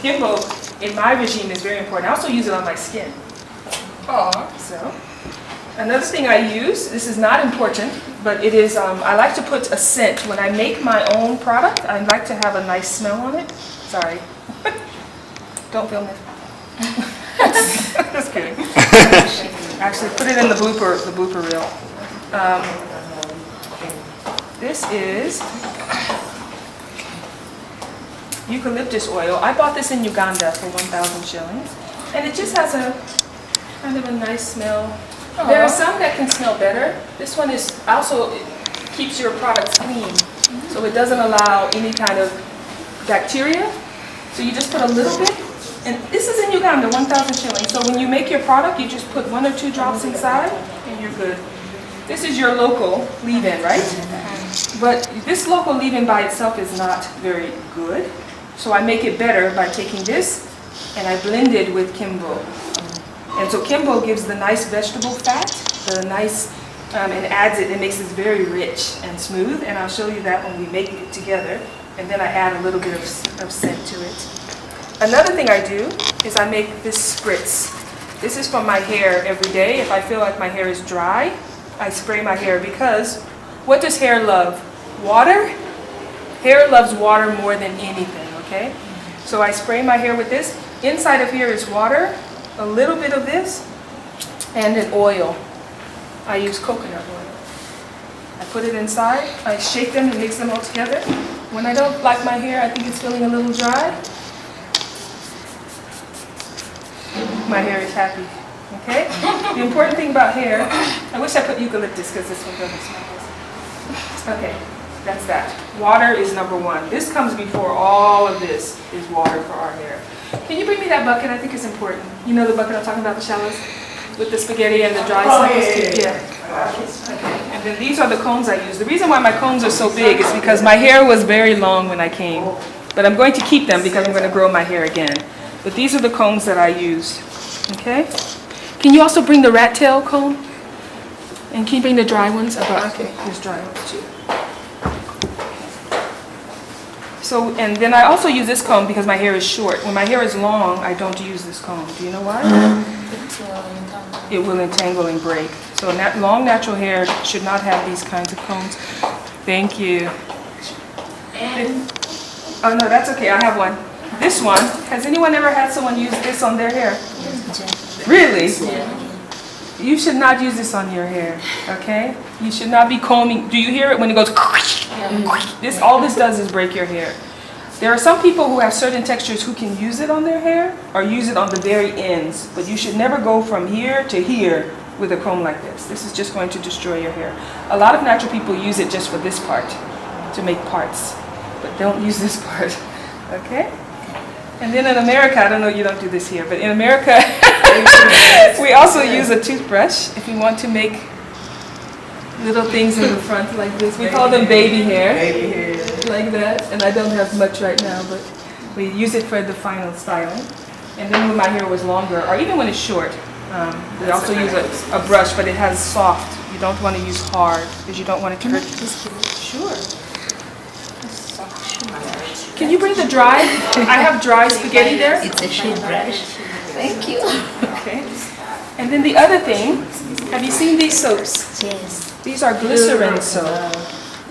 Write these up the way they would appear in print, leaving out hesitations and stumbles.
Kimbo in my regime is very important. I also use it on my skin. So, another thing I use, this is not important, but it is, I like to put a scent. When I make my own product, I like to have a nice smell on it. Sorry. Don't film it. Just kidding. Actually, put it in the blooper reel. This is eucalyptus oil. I bought this in Uganda for 1,000 shillings. And it just has a kind of a nice smell. There are some that can smell better. This one is also, it keeps your products clean. So it doesn't allow any kind of bacteria. So you just put a little bit. And this is in Uganda, 1,000 shillings. So when you make your product, you just put 1 or 2 drops inside and you're good. This is your local leave-in, right? But this local leave-in by itself is not very good. So I make it better by taking this and I blend it with Kimbo. And so Kimbo gives the nice vegetable fat, the nice, and adds it, makes it very rich and smooth. And I'll show you that when we make it together. And then I add a little bit of scent to it. Another thing I do is I make this spritz. This is for my hair every day. If I feel like my hair is dry, I spray my hair because what does hair love? Water? Hair loves water more than anything, okay? So I spray my hair with this. Inside of here is water, a little bit of this, and an oil. I use coconut oil. I put it inside, I shake them and mix them all together. When I don't like my hair, I think it's feeling a little dry, my hair is happy, okay? The important thing about hair, I wish I put eucalyptus because this one doesn't smell good. Okay, that's that. Water is number 1. This comes before all of this is water for our hair. Can you bring me that bucket? I think it's important. You know the bucket I'm talking about, the shallows? With the spaghetti and the dry sauce? Yeah. Okay. And then these are the combs I use. The reason why my combs are so big is because my hair was very long when I came. But I'm going to keep them because I'm going to grow my hair again. But these are the combs that I use. Okay? Can you also bring the rat tail comb? And can you bring the dry ones? Okay, there's dry ones too. So, and then I also use this comb because my hair is short. When my hair is long, I don't use this comb. Do you know why? It will entangle and break. So long natural hair should not have these kinds of combs. Thank you. Oh no, that's okay, I have one. This one, has anyone ever had someone use this on their hair? Really? You should not use this on your hair, okay? You should not be combing. Do you hear it when it goes? All this does is break your hair. There are some people who have certain textures who can use it on their hair or use it on the very ends, but you should never go from here to here with a comb like this. This is just going to destroy your hair. A lot of natural people use it just for this part, to make parts, but don't use this part, okay? And then in America, I don't know, you don't do this here, but in America, we also use a toothbrush if we want to make little things in the front like this. We call them baby hair, like that. And I don't have much right now, but we use it for the final styling. And then when my hair was longer, or even when it's short, we also use a brush, but it has soft. You don't want to use hard because you don't want it to hurt. Sure. Can you bring the dry? I have dry spaghetti there. It's a shea brush. Thank you. Okay. And then the other thing, have you seen these soaps? Yes. These are glycerin soap.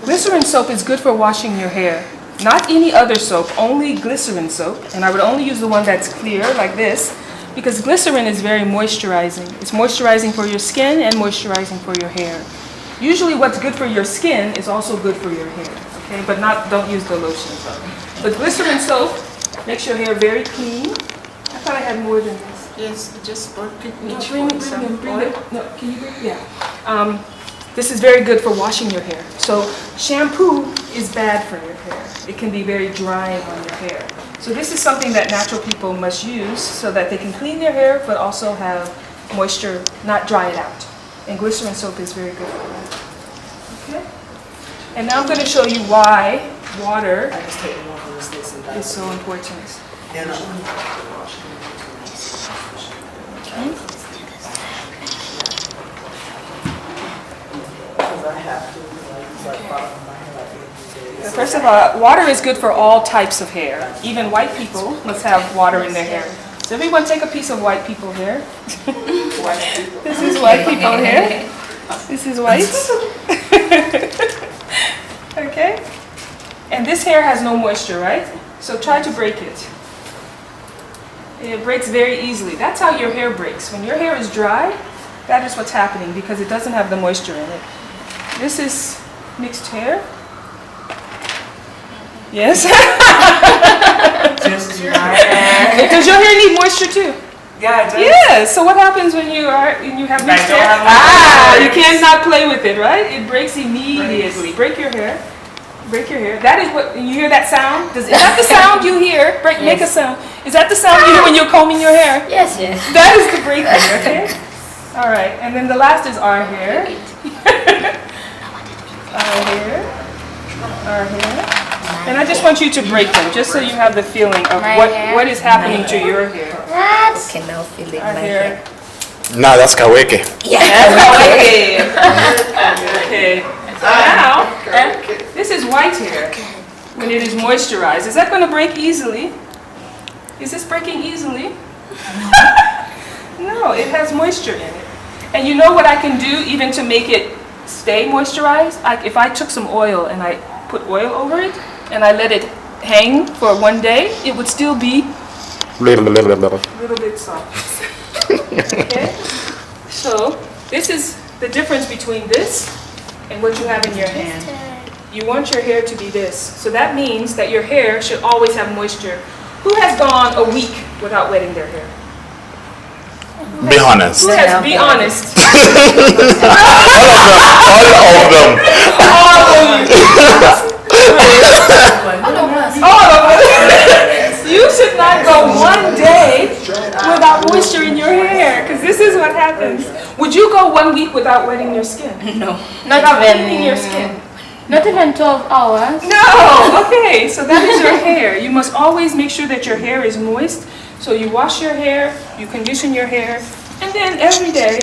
Glycerin soap is good for washing your hair. Not any other soap, only glycerin soap. And I would only use the one that's clear, like this, because glycerin is very moisturizing. It's moisturizing for your skin and moisturizing for your hair. Usually what's good for your skin is also good for your hair, okay? But don't use the lotion. But glycerin soap makes your hair very clean. I thought I had more than this. Yes, just bring it. No, can you bring? Yeah. This is very good for washing your hair. So shampoo is bad for your hair. It can be very drying on your hair. So this is something that natural people must use so that they can clean their hair but also have moisture, not dry it out. And glycerin soap is very good for that. Okay? And now I'm going to show you why water is so important. Okay. First of all, water is good for all types of hair. Even white people must have water in their hair. So everyone take a piece of white people hair. This is white people hair. This is white. Okay? And this hair has no moisture, right? So try to break it. It breaks very easily. That's how your hair breaks. When your hair is dry, that is what's happening because it doesn't have the moisture in it. This is mixed hair. Yes? Just your hair. Does your hair need moisture too? Yeah, it does. Yes. So what happens when you have mixed hair? You cannot play with it, right? It breaks immediately. Break your hair. Break your hair. That is what you hear. That sound. Is that the sound you hear? Make a sound. Is that the sound you hear when you're combing your hair? Yes, yes. That is the breaking. Okay. All right. And then the last is our hair. Our hair. Our hair. And I just want you to break them, just so you have the feeling of what is happening to your hair. Okay, now feeling Our my hair. hair. No, that's kaweke. That's okay. Okay. So now, this is white hair when it is moisturized. Is that going to break easily? Is this breaking easily? No, it has moisture in it. And you know what I can do even to make it stay moisturized? If I took some oil and I put oil over it and I let it hang for one day, it would still be a little bit soft. Okay? So this is the difference between this and what you have in your hand. You want your hair to be this. So that means that your hair should always have moisture. Who has gone a week without wetting their hair? Be honest. Who has, be honest. All of them. All of us. You should not go one day without moisture in your hair, because this is what happens. Would you go 1 week without wetting your skin? No. Without cleaning your skin? Not even 12 hours. No! Okay, so that is your hair. You must always make sure that your hair is moist. So you wash your hair, you condition your hair, and then every day,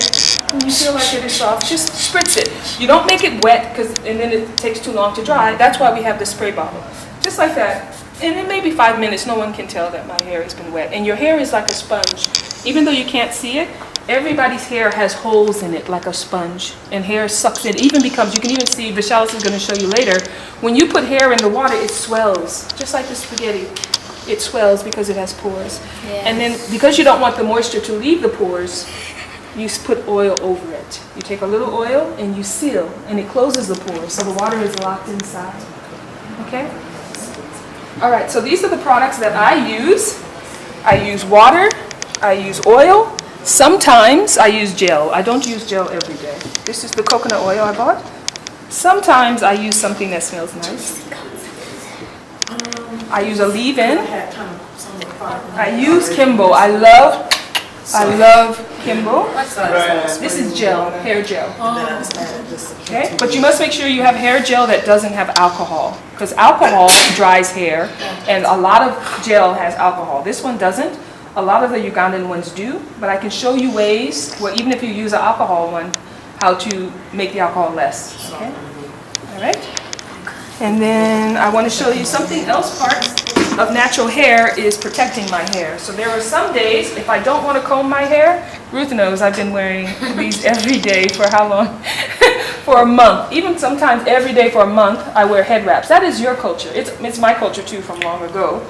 when you feel like it is soft, just spritz it. You don't make it wet, and then it takes too long to dry. That's why we have the spray bottle. Just like that. And in maybe 5 minutes, no one can tell that my hair has been wet. And your hair is like a sponge. Even though you can't see it, everybody's hair has holes in it like a sponge. And hair sucks in. Even becomes, you can even see, Vishalis is going to show you later, when you put hair in the water, it swells. Just like the spaghetti. It swells because it has pores. Yes. And then because you don't want the moisture to leave the pores, you put oil over it. You take a little oil and you seal, and it closes the pores, so the water is locked inside. Okay? All right, so these are the products that I use. I use water, I use oil, sometimes I use gel. I don't use gel every day. This is the coconut oil I bought. Sometimes I use something that smells nice. I use a leave-in. I use Kimbo. I love Kimbo. This is gel, hair gel. Okay? But you must make sure you have hair gel that doesn't have alcohol, because alcohol dries hair, and a lot of gel has alcohol. This one doesn't. A lot of the Ugandan ones do, but I can show you ways where even if you use an alcohol one, how to make the alcohol less. Okay? All right? And then I want to show you something else. Part of natural hair is protecting my hair. So there are some days, if I don't want to comb my hair, Ruth knows I've been wearing these every day for how long? For a month. Even sometimes every day for a month, I wear head wraps. That is your culture. It's my culture too from long ago.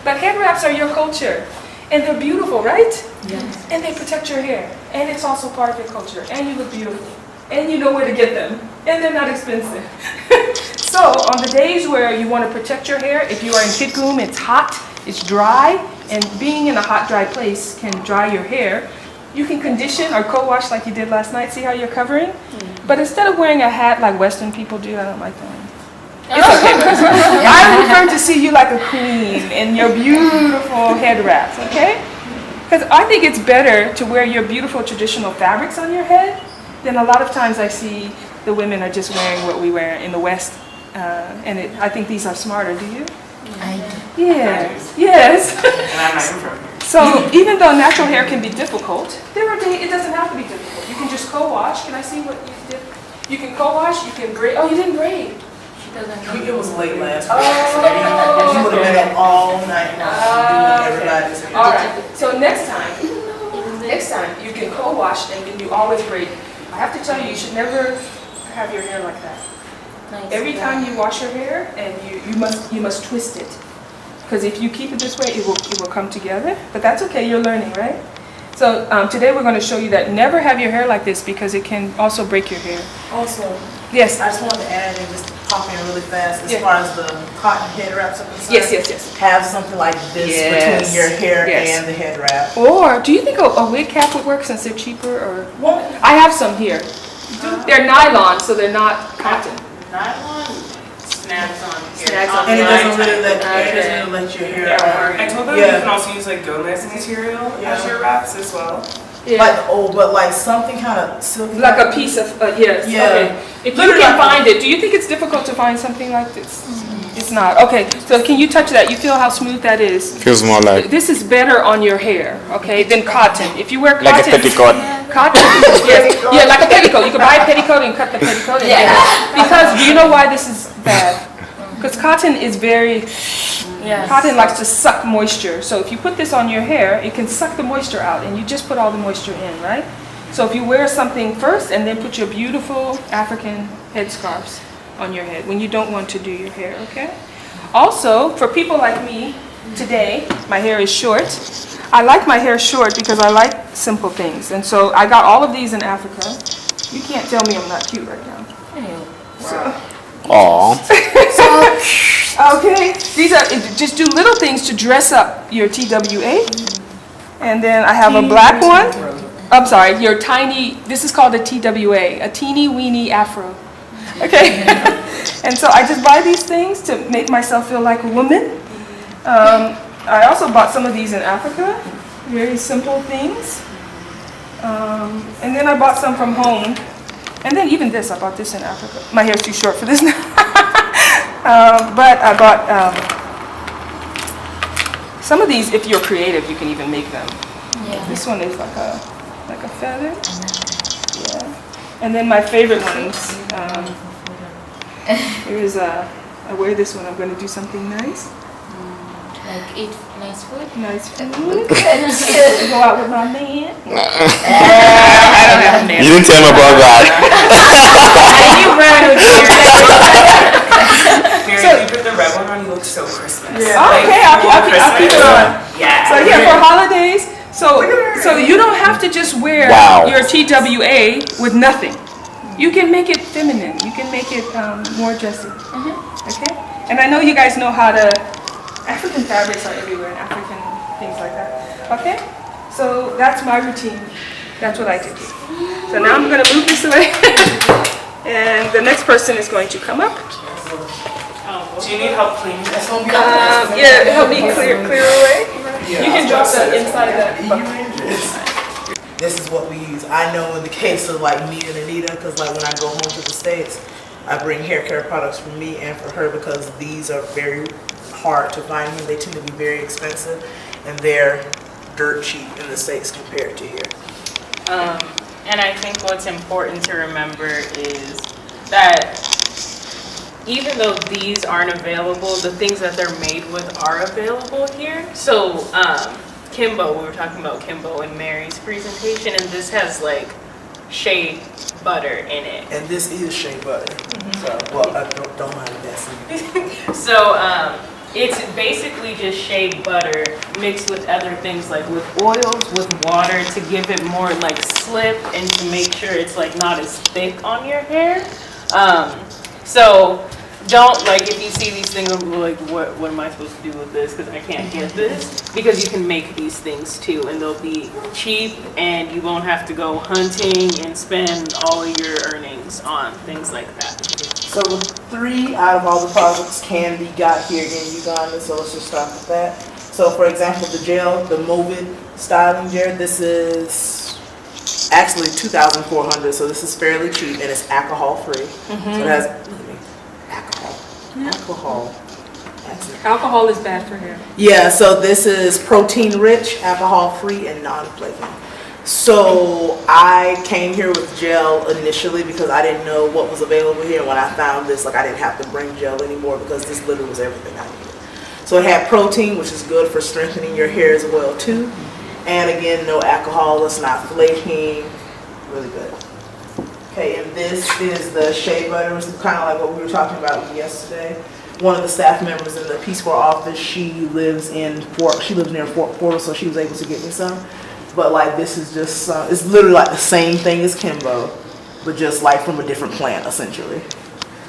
But head wraps are your culture. And they're beautiful, right? Yes. And they protect your hair. And it's also part of your culture. And you look beautiful. And you know where to get them. And they're not expensive. So on the days where you want to protect your hair, if you are in Kitgum, it's hot, it's dry, and being in a hot, dry place can dry your hair. You can condition or co-wash like you did last night. See how you're covering? But instead of wearing a hat like Western people do, I don't like that. It's okay. I prefer to see you like a queen in your beautiful head wraps, okay? Because I think it's better to wear your beautiful traditional fabrics on your head than a lot of times I see the women are just wearing what we wear in the West. I think these are smarter, do you? I do. Yes, yes. And I'm not even from here. So even though natural hair can be difficult, there are days it doesn't have to be difficult. You can just co-wash. Can I see what you did? You can co-wash, you can braid. Oh, you didn't braid. It was late last week. Oh, You would have been up all night long doing everybody's hair. All right. So next time you can co-wash and then you always braid. I have to tell you, you should never have your hair like that. Every time you wash your hair, and you must twist it, because if you keep it this way, it will come together. But that's okay. You're learning, right? So today we're going to show you that never have your hair like this because it can also break your hair. Also, Yes. I just wanted to add and just pop in really fast as Yeah. far as the cotton head wraps are concerned. Yes. Have something like this Yes. between your hair Yes. and the head wrap. Or do you think a wig cap would work since they're cheaper? Or Well, I have some here. They're nylon, so they're not cotton. Nylon snaps on here. Snaps on and it here. doesn't really let Okay. it doesn't really let your hair. I told them Yeah. you can also use like Gomez material as Yeah. your wraps as well. Yeah. But like something kind of silky. Like a piece of, yes, Yeah. okay. If you Literally can like a- find it, do you think it's difficult to find something like this? It's not. Okay, so can you touch that? You feel how smooth that is? Feels more like This is better on your hair, okay, than cotton. If you wear cotton. like a petticoat. Cotton, yes. Yeah, like a petticoat. You can buy a petticoat and cut the petticoat. Because do you know why this is bad? Because cotton is cotton likes to suck moisture. So if you put this on your hair, it can suck the moisture out, and you just put all the moisture in, right? So if you wear something first and then put your beautiful African headscarves on your head when you don't want to do your hair, okay? Also, for people like me, today, my hair is short. I like my hair short because I like simple things. And so I got all of these in Africa. You can't tell me I'm not cute right now. Aw. Okay, these are, just do little things to dress up your TWA. And then I have a black one. I'm sorry, your tiny, this is called a TWA, a teeny weeny afro. Okay, and so I just buy these things to make myself feel like a woman. I also bought some of these in Africa, very simple things. And then I bought some from home. And then even this, I bought this in Africa. My hair's too short for this now. But I bought some of these, if you're creative, you can even make them. Yeah. This one is like a feather. Yeah. And then my favorite ones, I wear this one, I'm going to do something nice. Like eat nice food. Nice food. Go out with my man. You didn't tell me about that. Mary, you put the red one on, you look so Christmas. Yeah. Okay, I'll keep it on. Yeah. So yeah, for holidays, so you don't have to just wear your TWA with nothing. You can make it feminine. You can make it more dressy. Okay? And I know you guys know how to, African fabrics are everywhere and African things like that. Okay? So that's my routine. That's what I do. So now I'm going to move this away. And the next person is going to come up. Do you need help cleaning this? Yeah, help me clear away. You can drop the inside of that bucket. This is what we use. I know in the case of like me and Anita, because like when I go home to the States, I bring hair care products for me and for her because these are very hard to find here. They tend to be very expensive and they're dirt cheap in the States compared to here. And I think what's important to remember is that even though these aren't available, the things that they're made with are available here. So Kimbo, we were talking about Kimbo in Mary's presentation, and this has like shea butter in it. And this is shea butter. So, well, I don't mind that. So it's basically just shea butter mixed with other things like with oils, with water to give it more like slip and to make sure it's like not as thick on your hair. So don't, like, if you see these things, like, what am I supposed to do with this? Because I can't get this. Because you can make these things too, and they'll be cheap, and you won't have to go hunting and spend all of your earnings on things like that. So 3 out of all the products can be got here in Uganda, so let's just start with that. So for example, the gel, the Movid styling gel, this is actually $2,400, so this is fairly cheap, and it's alcohol free. So it has alcohol. Alcohol is bad for hair. Yeah, so this is protein rich, alcohol free, and non-flaking. So I came here with gel initially because I didn't know what was available here. When I found this, like I didn't have to bring gel anymore because this literally was everything I needed. So it had protein, which is good for strengthening your hair as well too. And again, no alcohol, it's not flaking, really good. Okay, and this is the shea butter. It's kind of like what we were talking about yesterday. One of the staff members in the Peace Corps office, she lives near Fort Portal, so she was able to get me some. But like this is just, it's literally like the same thing as Kimbo, but just like from a different plant essentially.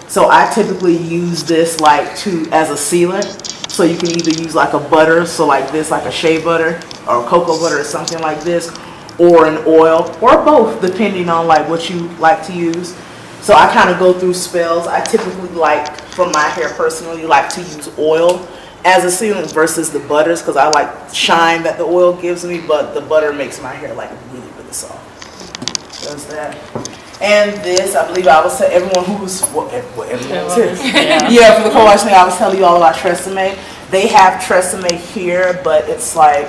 So I typically use this like as a sealant. So you can either use like a butter, so like this, like a shea butter or cocoa butter or something like this, or an oil, or both, depending on like what you like to use. So I kind of go through spells. I typically like, for my hair personally, like to use oil as a sealant versus the butters because I like shine that the oil gives me, but the butter makes my hair like really, really soft. Does that. And this, I believe I was telling everyone who's, yeah, for the co-wash thing, I was telling you all about Tresemme. They have Tresemme here, but it's like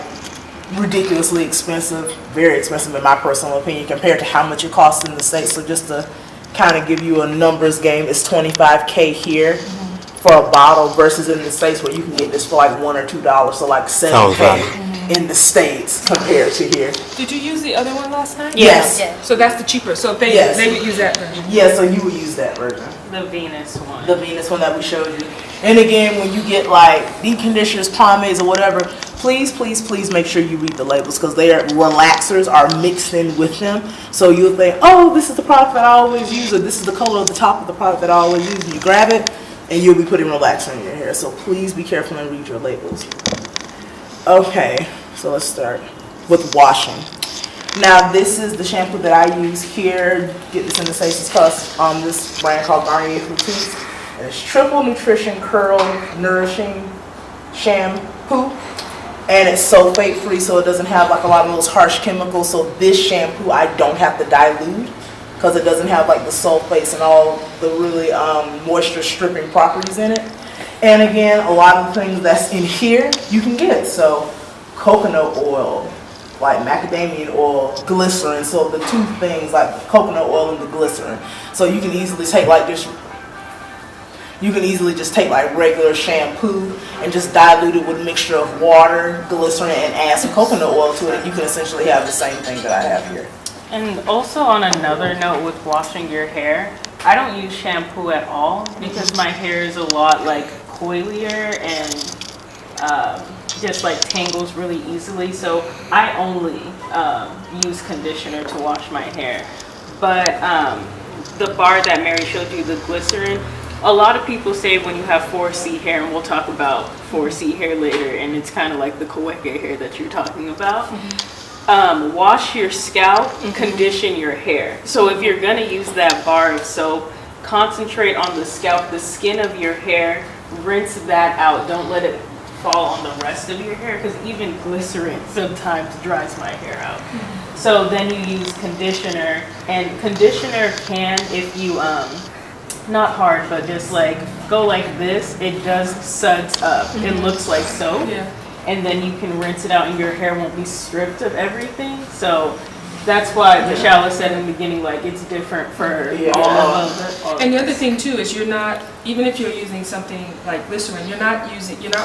ridiculously expensive, very expensive in my personal opinion compared to how much it costs in the States. So just to kind of give you a numbers game, it's $25K here for a bottle versus in the States where you can get this for like $1 or $2, so like $7K in the States compared to here. Did you use the other one last night? Yes. So that's the cheaper. So they would use that version. Yeah, so you would use that version. The Venus one. The Venus one that we showed you. And again, when you get like deep conditioners, pomades, or whatever, please, please, please make sure you read the labels because their relaxers are mixed in with them. So you'll think, oh, this is the product that I always use, or this is the color of the top of the product that I always use. And you grab it, and you'll be putting relaxer in your hair. So please be careful and read your labels. Okay, so let's start with washing. Now this is the shampoo that I use here. Get this in the States. It's called this brand called Garnier Fructis. And it's triple nutrition curl nourishing shampoo. And it's sulfate free, so it doesn't have like a lot of those harsh chemicals. So this shampoo I don't have to dilute because it doesn't have like the sulfates and all the really moisture stripping properties in it. And again, a lot of the things that's in here you can get. So coconut oil, like macadamia oil, glycerin. So the two things like coconut oil and the glycerin. So you can easily take like this. You can easily just take like regular shampoo and just dilute it with a mixture of water, glycerin, and add some coconut oil to it. And you can essentially have the same thing that I have here. And also on another note with washing your hair, I don't use shampoo at all because my hair is a lot like coilier and just like tangles really easily. So I only use conditioner to wash my hair. But the bar that Mary showed you, the glycerin, a lot of people say when you have 4C hair, and we'll talk about 4C hair later, and it's kind of like the Kaweke hair that you're talking about. Wash your scalp, condition your hair. So if you're gonna use that bar of soap, concentrate on the scalp, the skin of your hair, rinse that out. Don't let it fall on the rest of your hair because even glycerin sometimes dries my hair out. So then you use conditioner, and conditioner can, if you not hard, but just like go like this, it does suds up. It looks like soap. Yeah. And then you can rinse it out and your hair won't be stripped of everything. So that's why Michelle said in the beginning, like it's different for all of them. And the other thing too is you're not, even if you're using something like glycerin, you're not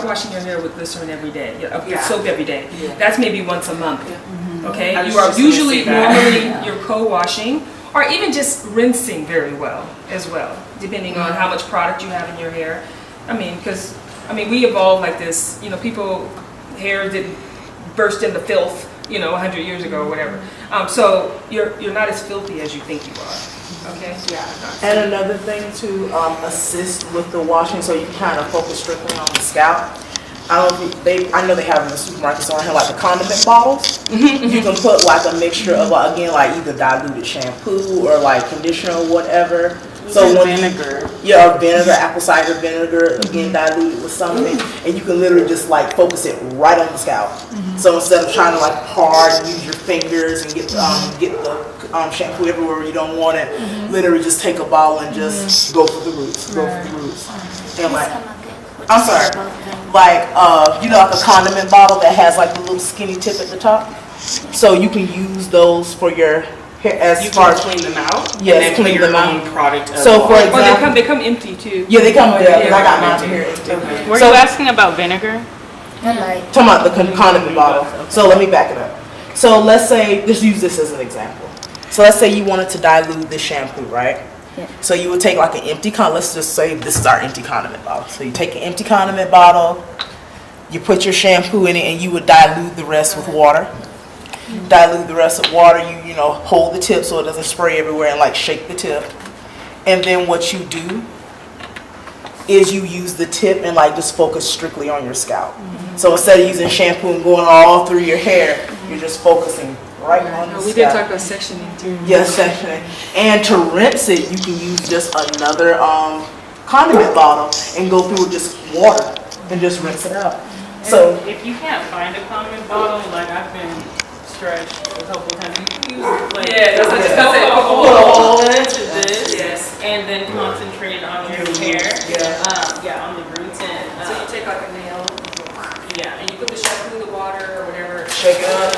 washing your hair with glycerin every day, with soap every day. Yeah. That's maybe once a month. Okay, you are usually normally you're co-washing or even just rinsing very well as well, depending on how much product you have in your hair. I mean, because we evolved like this. You know, people hair didn't burst into filth, 100 years ago or whatever. So you're not as filthy as you think you are. Okay. Yeah. And another thing to assist with the washing, so you can kind of focus strictly on the scalp. I know they have in the supermarket, so I have like the condiment bottles. You can put like a mixture of again like either diluted shampoo or like conditioner or whatever. So when vinegar. Or vinegar, apple cider vinegar, again diluted with something, and you can literally just like focus it right on the scalp. So instead of trying to like hard use your fingers and get the shampoo everywhere where you don't want it, literally just take a bottle and just go for the roots. Go for the roots. And like, I'm sorry. like, like a condiment bottle that has like the little skinny tip at the top. So you can use those for your hair as You far can as clean them out. Yes, and then clean put your them out. own product. Of So, for water. example- They come empty too. yeah, they come. Oh, Yeah, yeah, 'cause I got mine empty. here empty. Okay. Were So- you asking about vinegar? I like. Talking about the condiment bottle. So let me back it up. So let's say, just use this as an example. So let's say you wanted to dilute this shampoo, right? Yeah. So you would take like an empty let's just say this is our empty condiment bottle. So you take an empty condiment bottle, you put your shampoo in it, and you would dilute the rest with water. Dilute the rest with water, you hold the tip so it doesn't spray everywhere and like shake the tip. And then what you do is you use the tip and like just focus strictly on your scalp. So instead of using shampoo and going all through your hair, you're just focusing right on the We did scalp. talk about sectioning too. Yes, sectioning. And to rinse it, you can use just another condiment bottle and go through with just water and just rinse it out. So And if you can't find a condiment bottle, like I've been stretched a couple of times, you can use like Yeah, that's what I was gonna say. put a hole into this, Yes. and then concentrate on your hair. On the roots and So you take like a nail, yeah, and you put the shampoo in the water or whatever. shake it up.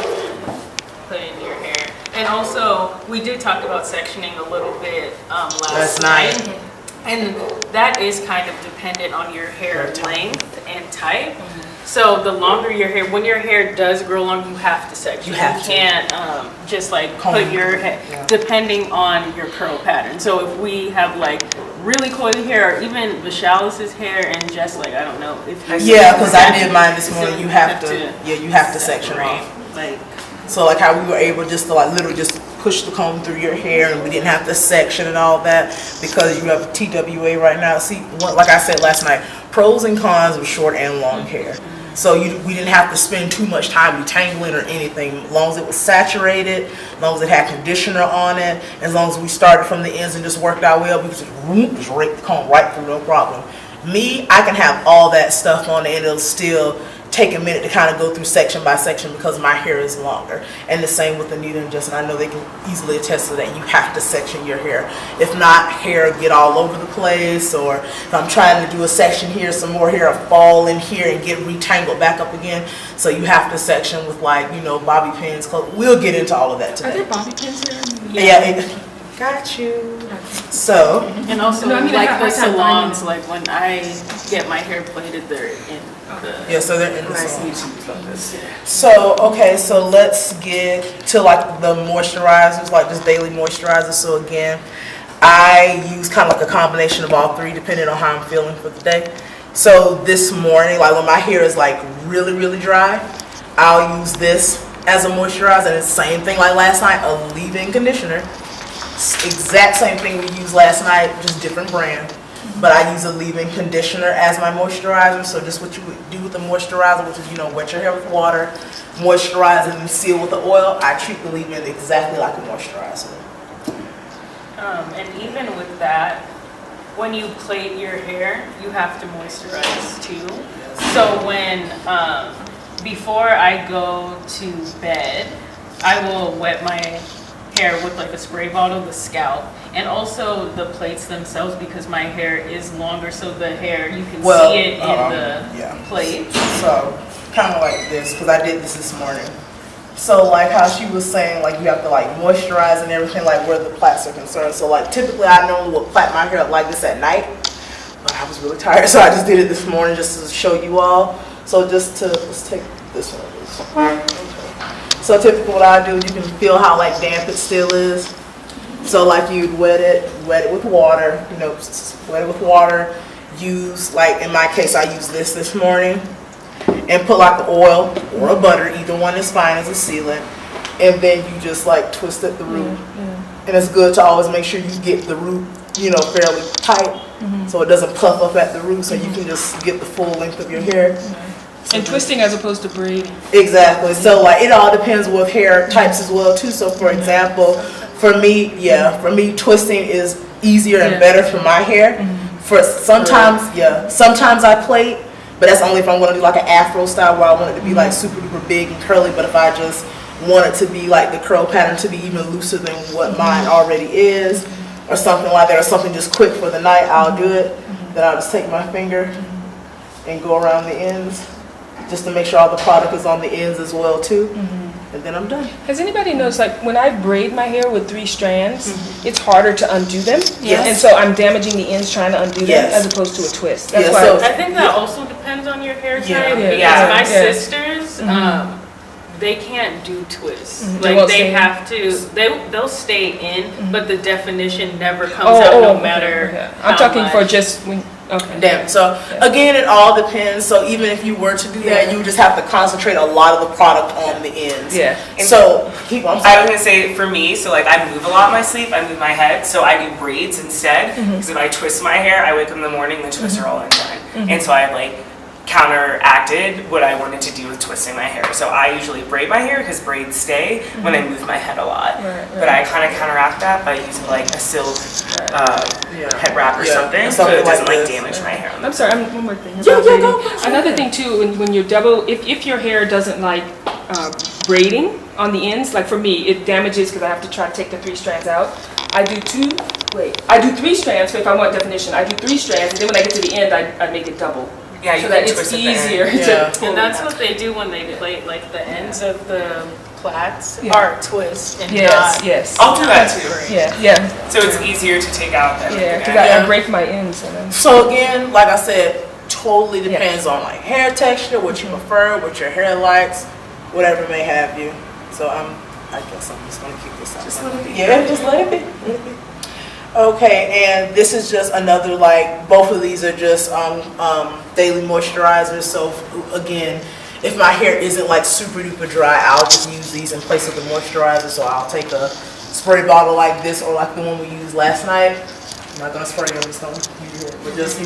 put it in your hair. And also, we did talk about sectioning a little bit last Last night. night. And that is kind of dependent on your hair length and type. So the longer your hair, when your hair does grow long, you have to section. You have to. Can't just like Comb. put your hair, Yeah. depending on your curl pattern. So if we have like really coily hair, or even Vishalis's hair, and just like, I don't know if you. Yeah, because I did mine this morning. You have to, you have to section separate, off. like. So like how we were able just to like literally just push the comb through your hair and we didn't have to section and all that because you have TWA right now. See, like I said last night, pros and cons of short and long hair. So we didn't have to spend too much time detangling or anything. As long as it was saturated, as long as it had conditioner on it, as long as we started from the ends and just worked our way up, we could just rake the comb right through, no problem. Me, I can have all that stuff on it and it'll still take a minute to kind of go through section by section because my hair is longer. And the same with Anita and Justin. I know they can easily attest to that. You have to section your hair. If not, hair get all over the place, or if I'm trying to do a section here, some more hair will fall in here and get retangled back up again. So you have to section with like, bobby pins. We'll get into all of that Are today. there bobby pins here? Yeah, got you. So, And also, No, I mean, I like have the a hard time salons, finding like when I get my hair plaited, they're in the. yeah, so they're in the Nice salon. YouTube about this. So, okay, so let's get to like the moisturizers, like just daily moisturizers. So again, I use kind of like a combination of all three depending on how I'm feeling for the day. So this morning, like when my hair is like really, really dry, I'll use this as a moisturizer. And it's the same thing like last night, a leave-in conditioner. Exact same thing we used last night, just different brand. But I use a leave-in conditioner as my moisturizer. So just what you would do with the moisturizer, which is, wet your hair with water, moisturize and then seal with the oil. I treat the leave-in exactly like a moisturizer. And even with that, when you plait your hair, you have to moisturize too. So when, before I go to bed, I will wet my hair with like a spray bottle, the scalp, and also the plaits themselves because my hair is longer, so the hair, you can see it in the plaits. So kind of like this, because I did this morning. So like how she was saying, like you have to like moisturize and everything, like where the plaits are concerned. So like typically I normally would plait my hair up like this at night, but I was really tired, so I just did it this morning just to show you all. So just to, let's take this one. Okay. So typically what I do, you can feel how like damp it still is. So like you'd wet it with water, wet it with water. Use, like in my case, I use this morning. And put like an oil or a butter, either one is fine as a sealant. And then you just like twist at the root. And it's good to always make sure you get the root, fairly tight. So it doesn't puff up at the root, so you can just get the full length of your hair. And twisting as opposed to braiding. Exactly. So like it all depends with hair types as well too. So for example, for me, twisting is easier and better for my hair. For sometimes I plait, but that's only if I'm going to do like an afro style where I want it to be like super duper big and curly. But if I just want it to be like the curl pattern to be even looser than what mine already is, or something like that, or something just quick for the night, I'll do it. Then I'll just take my finger and go around the ends, just to make sure all the product is on the ends as well too. And then I'm done. Has anybody noticed, like, when I braid my hair with 3 strands, it's harder to undo them? Yes. And so I'm damaging the ends trying to undo them Yes. as opposed to a twist. That's Yeah, why so- I think that also depends on your hair type. Yeah. Because Yeah. my Yeah. sisters, they can't do twists. They Like won't they stay in? have to, they'll stay in, but the definition never comes out no okay, matter. okay. I'm how talking for much. just when, okay. Damn. So again, it all depends. So even if you were to do that, you would just have to concentrate a lot of the product on the ends. Yeah. So keep on. I was gonna say for me, so like I move a lot in my sleep, I move my head, so I do braids instead. Because if I twist my hair, I wake up in the morning, the twists are all undone, and so I like counteracted what I wanted to do with twisting my hair. So I usually braid my hair because braids stay when I move my head a lot. But I kind of counteract that by using like a silk head wrap or something, so Something it doesn't like like this. damage my hair. I'm sorry, one more thing. Yeah, about yeah, braiding. go. Another thing too, when you're double, if your hair doesn't like braiding on the ends, like for me, it damages because I have to try to take the 3 strands out. I do 3 strands, so if I want definition, I do 3 strands, and then when I get to the end, I make it double. Yeah, you So can that it's twist at the end. easier Yeah. to pull And that's it out. what they do when they plait, like the ends of the plaits Yeah. are twist and Yes, not. yes. I'll do that too. Yeah. So it's easier to take out than Yeah, like because that. I break my ends. And then, So again, like I said, totally depends on like hair texture, what you prefer, what your hair likes, whatever may have you. So I guess I'm just gonna keep this out. Just let it be. Yeah, just let it be. Let it be. Okay, and this is just another, like, both of these are just daily moisturizers. So again, if my hair isn't like super duper dry, I'll just use these in place of the moisturizer. So I'll take a spray bottle like this or like the one we used last night. I'm not gonna spray it, I'm just gonna use it, but just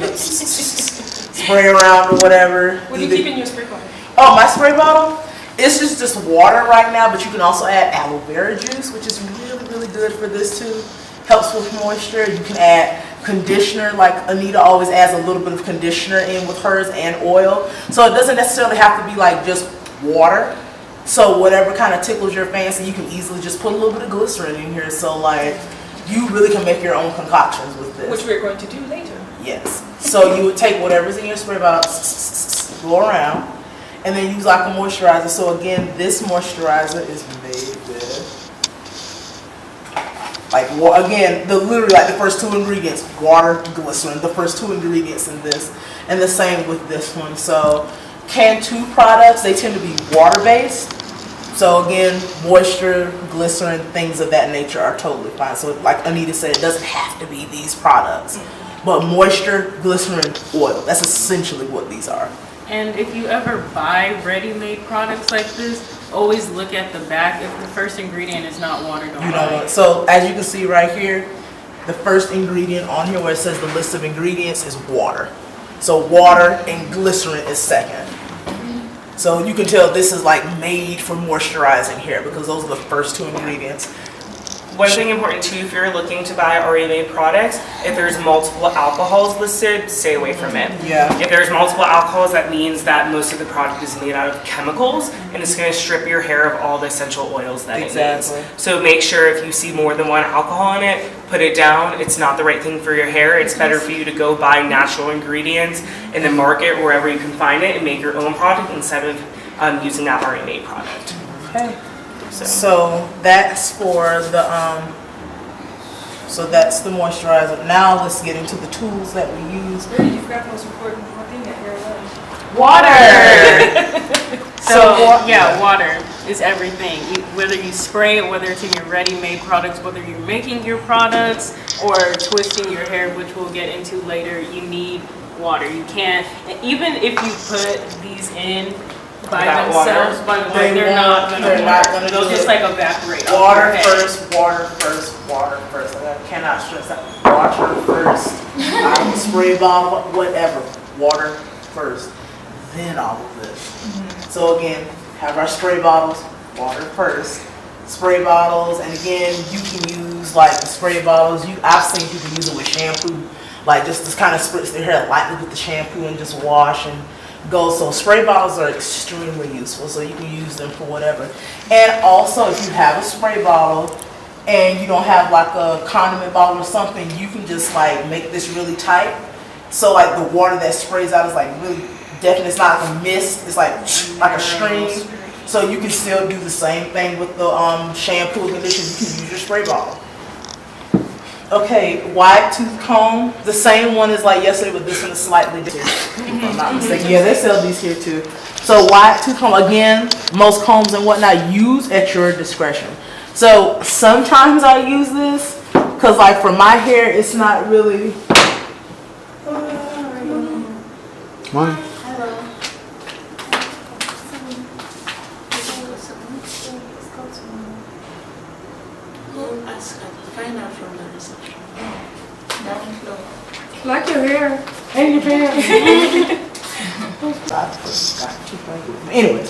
spray around or whatever. what do you keep in your spray bottle? Oh, my spray bottle? It's just water right now, but you can also add aloe vera juice, which is really, really good for this too. Helps with moisture. You can add conditioner, like Anita always adds a little bit of conditioner in with hers and oil. So it doesn't necessarily have to be like just water. So whatever kind of tickles your fancy, you can easily just put a little bit of glycerin in here. So like, you really can make your own concoctions with this. Which we're going to do later. Yes. So you would take whatever's in your spray bottle, go around, and then use like a moisturizer. So again, this moisturizer is made with, like, again, literally like the first 2 ingredients, water, glycerin, the first 2 ingredients in this, and the same with this one. So Cantu products, they tend to be water-based. So again, moisture, glycerin, things of that nature are totally fine. So like Anita said, it doesn't have to be these products. But moisture, glycerin, oil, that's essentially what these are. And if you ever buy ready-made products like this, always look at the back. If the first ingredient is not water, don't You buy know, it. so as you can see right here, the first ingredient on here where it says the list of ingredients is water. So water and glycerin is second. So you can tell this is like made for moisturizing hair because those are the first 2 ingredients. One thing important too, if you're looking to buy already made products, if there's multiple alcohols listed, stay away from it. Yeah. If there's multiple alcohols, that means that most of the product is made out of chemicals, and it's going to strip your hair of all the essential oils that Exactly. it needs. So make sure if you see more than one alcohol in it, put it down. It's not the right thing for your hair. It's better for you to go buy natural ingredients in the market wherever you can find it and make your own product instead of using that already made product. Okay. So that's for the so that's the moisturizer. Now let's get into the tools that we use. Really, you forgot the most important thing that hair loves. Water. So yeah, water is everything. Whether you spray it, whether it's in your ready-made products, whether you're making your products or twisting your hair, which we'll get into later, you need water. You can't, even if you put these in by Without themselves, they're not gonna work. They'll just like evaporate. off your Water head. first, water first, water first. I cannot stress that. Water first. I'm a spray bottle, whatever. Water first. Then all of this. So again, have our spray bottles, water first. Spray bottles, and again, you can use like the spray bottles. I've seen people use it with shampoo, like just to kind of spritz their hair lightly with the shampoo and just wash and go. So spray bottles are extremely useful, so you can use them for whatever. And also, if you have a spray bottle and you don't have like a condiment bottle or something, you can just like make this really tight. So like the water that sprays out is like really definitely, it's not like a mist, it's like a stream. So you can still do the same thing with the shampoo and conditioner. You can use your spray bottle. Okay, wide tooth comb. The same one as like yesterday, but this one is slightly different. If I'm not mistaken. Yeah, they sell these here too. So wide tooth comb, again, most combs and whatnot, use at your discretion. So sometimes I use this because like for my hair, it's not really. Why? Like your hair. And your pants. Anyway,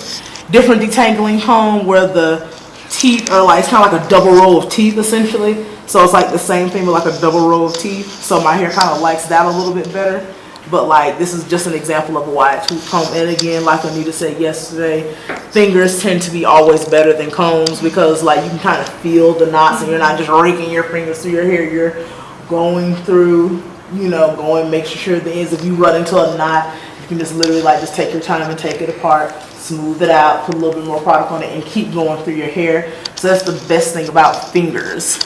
different detangling comb where the teeth are like, it's kind of like a double row of teeth essentially. So it's like the same thing but like a double row of teeth. So my hair kind of likes that a little bit better. But like this is just an example of a wide tooth comb. And again, like Anita said yesterday, fingers tend to be always better than combs because like you can kind of feel the knots and you're not just raking your fingers through your hair. You're going through, you know, making sure the ends, if you run into a knot, you can just literally like just take your time and take it apart, smooth it out, put a little bit more product on it and keep going through your hair. So that's the best thing about fingers,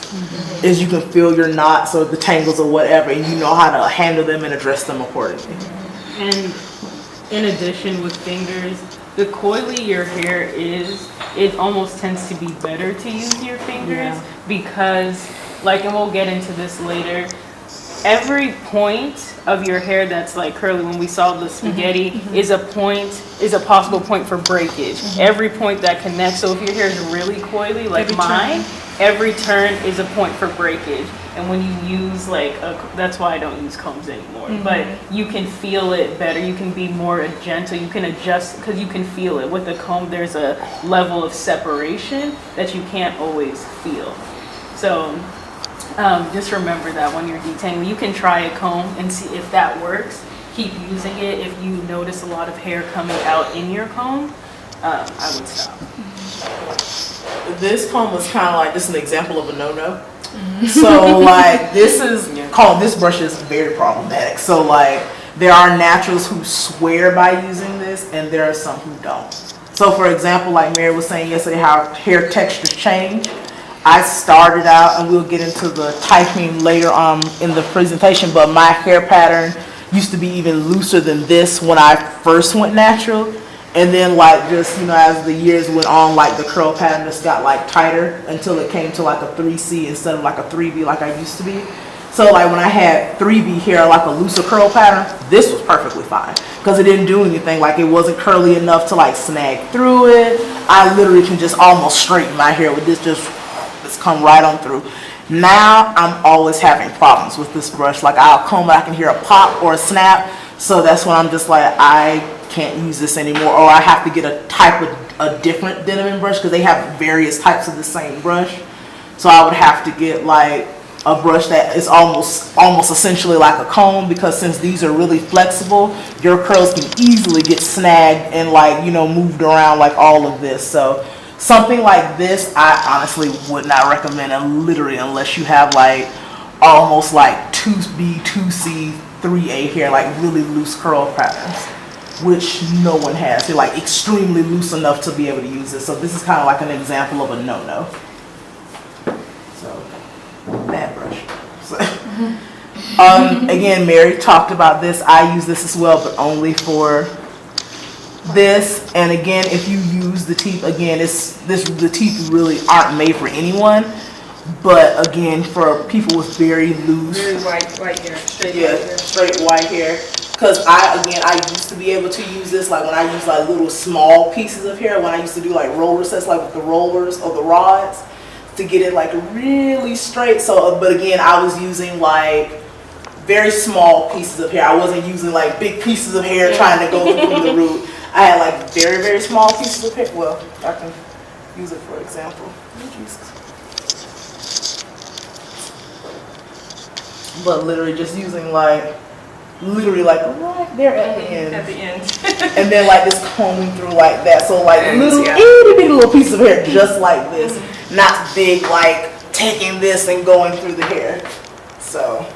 is you can feel your knots or the tangles or whatever and you know how to handle them and address them accordingly. And in addition with fingers, the coily your hair is, it almost tends to be better to use your fingers because, like, and we'll get into this later, every point of your hair that's like curly, when we saw the spaghetti, is a possible point for breakage. Every point that connects, so if your hair is really coily like mine, every turn is a point for breakage. And when you use like that's why I don't use combs anymore, but you can feel it better, you can be more gentle, you can adjust because you can feel it. With a comb there's a level of separation that you can't always feel. So just remember that when you're detangling. You can try a comb and see if that works. Keep using it. If you notice a lot of hair coming out in your comb, I would stop. This comb was kind of like, this is an example of a no-no. So like this brush is very problematic. So like there are naturals who swear by using this and there are some who don't. So for example, like Mary was saying yesterday, how hair textures change. I started out, and we'll get into the typing later in the presentation, but my hair pattern used to be even looser than this when I first went natural. And then like just, you know, as the years went on, like the curl pattern just got like tighter until it came to like a 3C instead of like a 3B like I used to be. So like when I had 3B hair, like a looser curl pattern, this was perfectly fine because it didn't do anything. Like it wasn't curly enough to like snag through it. I literally can just almost straighten my hair with this, just come right on through. Now I'm always having problems with this brush. Like I'll comb it, I can hear a pop or a snap. So that's when I'm just like, I can't use this anymore, or I have to get a different denim brush because they have various types of the same brush. So I would have to get like a brush that is almost essentially like a comb, because since these are really flexible, your curls can easily get snagged and like, you know, moved around like all of this. So something like this, I honestly would not recommend, and literally unless you have like almost like 2B, 2C, 3A hair, like really loose curl patterns, which no one has. They're like extremely loose enough to be able to use this. So this is kind of like an example of a no-no. So, bad brush. So, again, Mary talked about this. I use this as well, but only for this. And again, if you use the teeth, again, the teeth really aren't made for anyone, but again, for people with very loose, Very white hair, straight white hair. Because I used to be able to use this like when I use like little small pieces of hair, when I used to do like roller sets, like with the rollers or the rods, to get it like really straight. So, but again, I was using like very small pieces of hair. I wasn't using like big pieces of hair trying to go through the root. I had like very, very small pieces of hair. Well, I can use it for example. But literally just using like, right there at the end. At the end. And then like just combing through like that. So like little itty bitty little piece of hair just like this. Not big like taking this and going through the hair. So